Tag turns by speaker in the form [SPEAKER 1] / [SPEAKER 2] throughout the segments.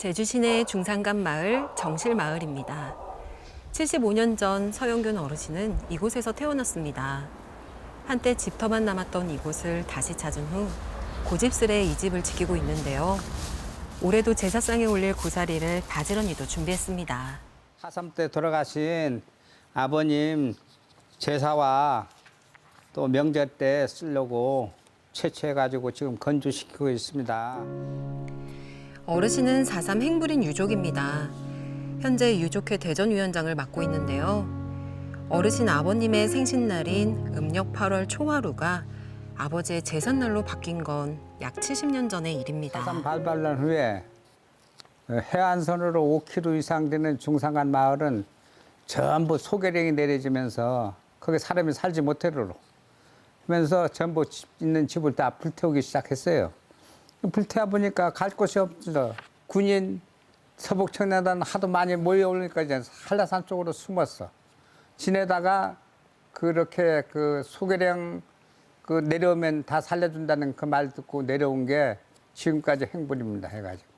[SPEAKER 1] 제주 시내 중산간 마을 정실마을입니다. 75년 전 서영균 어르신은 이곳에서 태어났습니다. 한때 집터만 남았던 이곳을 다시 찾은 후 고집스레 이 집을 지키고 있는데요. 올해도 제사상에 올릴 고사리를 바지런히도 준비했습니다.
[SPEAKER 2] 하삼 때 돌아가신 아버님 제사와 또 명절 때 쓰려고 채취해가지고 지금 건조시키고 있습니다.
[SPEAKER 1] 어르신은 4.3 행불인 유족입니다. 현재 유족회 대전위원장을 맡고 있는데요. 어르신 아버님의 생신날인 음력 8월 초하루가 아버지의 제삿날로 바뀐 건 약 70년 전의 일입니다.
[SPEAKER 2] 하삼 발발난 후에 해안선으로 5km 이상 되는 중산간 마을은 전부 소개령이 내려지면서 거기 사람이 살지 못하도록 하면서 전부 있는 집을 다 불태우기 시작했어요. 불태워 보니까 갈 곳이 없어. 군인 서북청년단 하도 많이 몰려오니까 이제 한라산 쪽으로 숨었어. 지내다가 그렇게 그 소개령 내려오면 다 살려준다는 그 말 듣고 내려온 게 지금까지 행불입니다. 해가지고.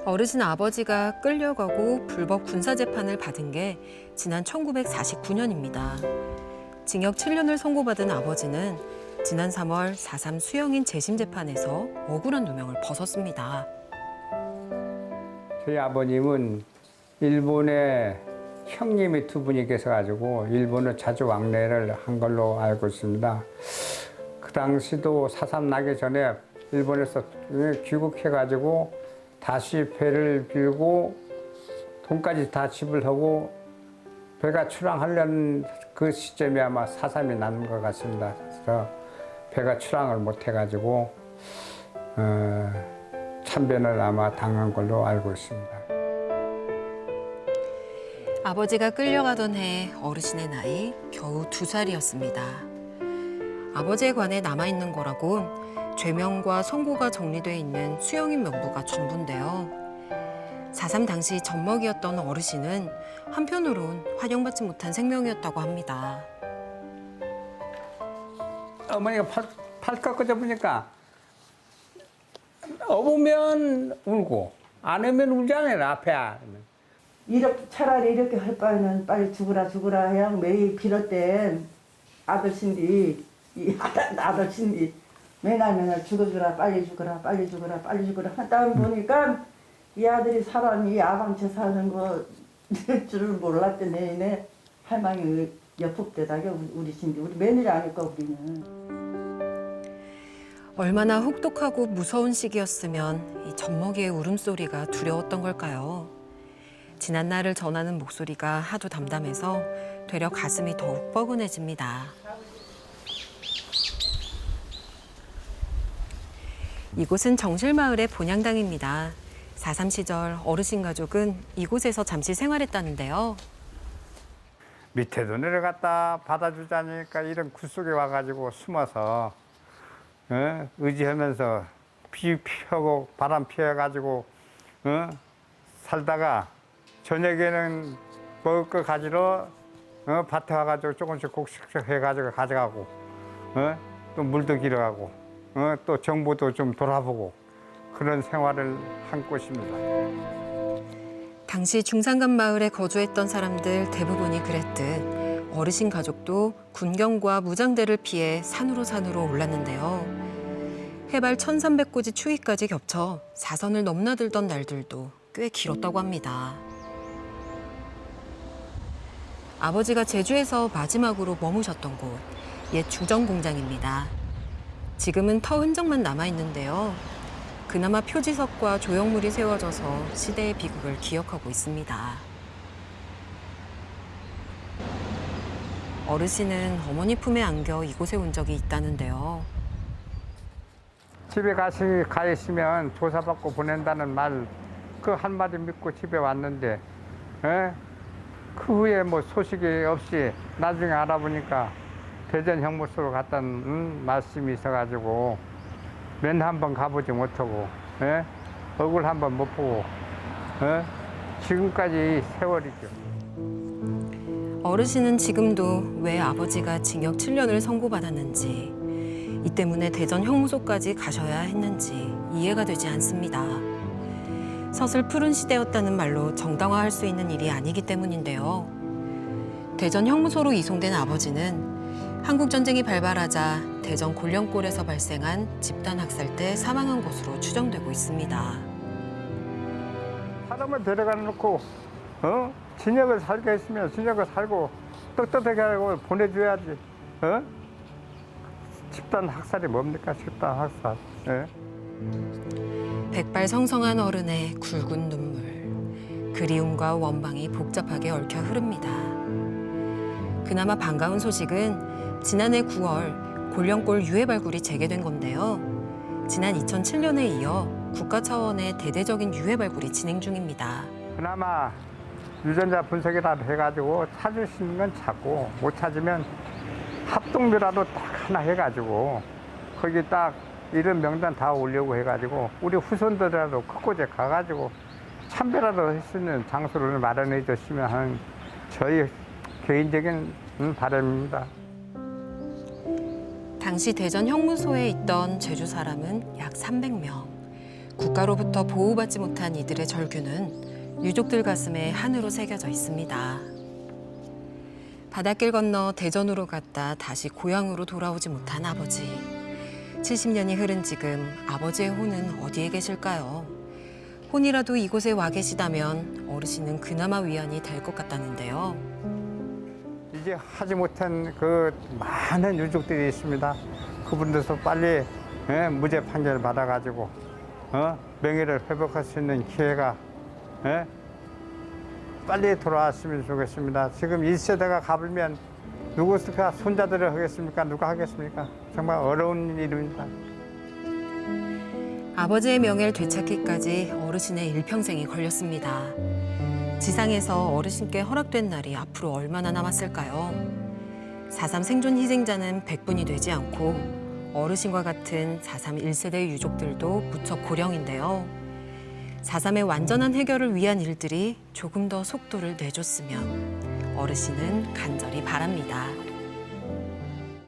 [SPEAKER 1] 어르신 아버지가 끌려가고 불법 군사재판을 받은 게 지난 1949년입니다. 징역 7년을 선고받은 아버지는 지난 3월 4.3 수형인 재심재판에서 억울한 누명을 벗었습니다.
[SPEAKER 2] 저희 아버님은 일본에 형님이 두 분이 계셔가지고 일본을 자주 왕래를 한 걸로 알고 있습니다. 그 당시도 4.3 나기 전에 일본에서 귀국해가지고 다시 배를 빌고 돈까지 다 지불하고 배가 출항하려는 그 시점에 아마 4.3이 난 것 같습니다. 그래서 배가 출항을 못해가지고 참변을 아마 당한 걸로 알고 있습니다.
[SPEAKER 1] 아버지가 끌려가던 해 어르신의 나이 겨우 2살이었습니다. 아버지에 관해 남아있는 거라곤 죄명과 선고가 정리돼 있는 수형인 명부가 전부인데요. 4.3 당시 젖먹이였던 어르신은 한편으론 환영받지 못한 생명이었다고 합니다.
[SPEAKER 2] 어머니가 팔 꺾어져 보니까 업으면 울고 안 오면 울잖아요. 앞에.
[SPEAKER 3] 이렇게 차라리 이렇게 할 바에는 빨리 죽으라 해야 매일 빌었대. 아들신디 이 아들신디 맨날 죽어주라 빨리 죽어라 하다 보니까 이 아들이 사람이 야방채 사는 거 줄을 몰랐대. 내내 할망이 옆집대다게 우리 신디 우리 며느리 아닐까 우리는.
[SPEAKER 1] 얼마나 혹독하고 무서운 시기였으면 이 젖먹이의 울음소리가 두려웠던 걸까요? 지난 날을 전하는 목소리가 하도 담담해서 되려 가슴이 더욱 뻐근해집니다. 이곳은 정실마을의 본향당입니다. 4.3 시절 어르신 가족은 이곳에서 잠시 생활했다는데요.
[SPEAKER 2] 밑에도 내려갔다 받아주자니까 이런 굴 속에 와가지고 숨어서 의지하면서 비 피하고 바람 피해가지고 살다가 저녁에는 먹을 거 가지러 밭에 와가지고 조금씩 해가지고 가져가고 또 물도 길어가고 또 정보도 좀 돌아보고 그런 생활을 한 곳입니다.
[SPEAKER 1] 당시 중산간 마을에 거주했던 사람들 대부분이 그랬듯 어르신 가족도 군경과 무장대를 피해 산으로 올랐는데요. 해발 1300고지 추위까지 겹쳐 사선을 넘나들던 날들도 꽤 길었다고 합니다. 아버지가 제주에서 마지막으로 머무셨던 곳, 옛 주정 공장입니다. 지금은 터 흔적만 남아있는데요. 그나마 표지석과 조형물이 세워져서 시대의 비극을 기억하고 있습니다. 어르신은 어머니 품에 안겨 이곳에 온 적이 있다는데요.
[SPEAKER 2] 집에 가 있으면 조사받고 보낸다는 말 그 한마디 믿고 집에 왔는데 그 후에 뭐 소식이 없이 나중에 알아보니까 대전 형무소로 갔다는 말씀이 있어가지고 맨 한 번 가보지 못하고 얼굴 한 번 못 보고 지금까지 세월이죠.
[SPEAKER 1] 어르신은 지금도 왜 아버지가 징역 7년을 선고받았는지, 이 때문에 대전 형무소까지 가셔야 했는지 이해가 되지 않습니다. 서슬 푸른 시대였다는 말로 정당화할 수 있는 일이 아니기 때문인데요. 대전 형무소로 이송된 아버지는 한국전쟁이 발발하자 대전 곤령골에서 발생한 집단 학살 때 사망한 것으로 추정되고 있습니다.
[SPEAKER 4] 사람을 데려가 놓고 진역을 살게 했으면 진역을 살고 떳떳하게 하고 보내줘야지. 집단 학살이 뭡니까? 집단 학살. 예?
[SPEAKER 1] 백발성성한 어른의 굵은 눈물, 그리움과 원망이 복잡하게 얽혀 흐릅니다. 그나마 반가운 소식은 지난해 9월 곤령골 유해 발굴이 재개된 건데요. 지난 2007년에 이어 국가 차원의 대대적인 유해 발굴이 진행 중입니다.
[SPEAKER 4] 그나마 유전자 분석이라도 해가지고 찾을 수 있는 건 찾고 못 찾으면 합동묘라도 딱 하나 해가지고 거기 딱 이런 명단 다 올려고 해가지고 우리 후손들이라도 그곳에 가가지고 참배라도 할 수 있는 장소를 마련해 줬으면 하는 저희 개인적인 바람입니다.
[SPEAKER 1] 당시 대전 형무소에 있던 제주 사람은 약 300명. 국가로부터 보호받지 못한 이들의 절규는 유족들 가슴에 한으로 새겨져 있습니다. 바닷길 건너 대전으로 갔다 다시 고향으로 돌아오지 못한 아버지. 70년이 흐른 지금 아버지의 혼은 어디에 계실까요? 혼이라도 이곳에 와 계시다면 어르신은 그나마 위안이 될 것 같다는데요.
[SPEAKER 4] 이제 하지 못한 그 많은 유족들이 있습니다. 그분들도 빨리 무죄 판결 받아가지고 명예를 회복할 수 있는 기회가 빨리 돌아왔으면 좋겠습니다. 지금 1세대가 가불면 누구가 손자들을 하겠습니까? 누가 하겠습니까? 정말 어려운 일입니다.
[SPEAKER 1] 아버지의 명예를 되찾기까지 어르신의 일평생이 걸렸습니다. 지상에서 어르신께 허락된 날이 앞으로 얼마나 남았을까요? 4.3 생존 희생자는 100분이 되지 않고 어르신과 같은 4.3 1세대 유족들도 무척 고령인데요. 4.3의 완전한 해결을 위한 일들이 조금 더 속도를 내줬으면 어르신은 간절히 바랍니다.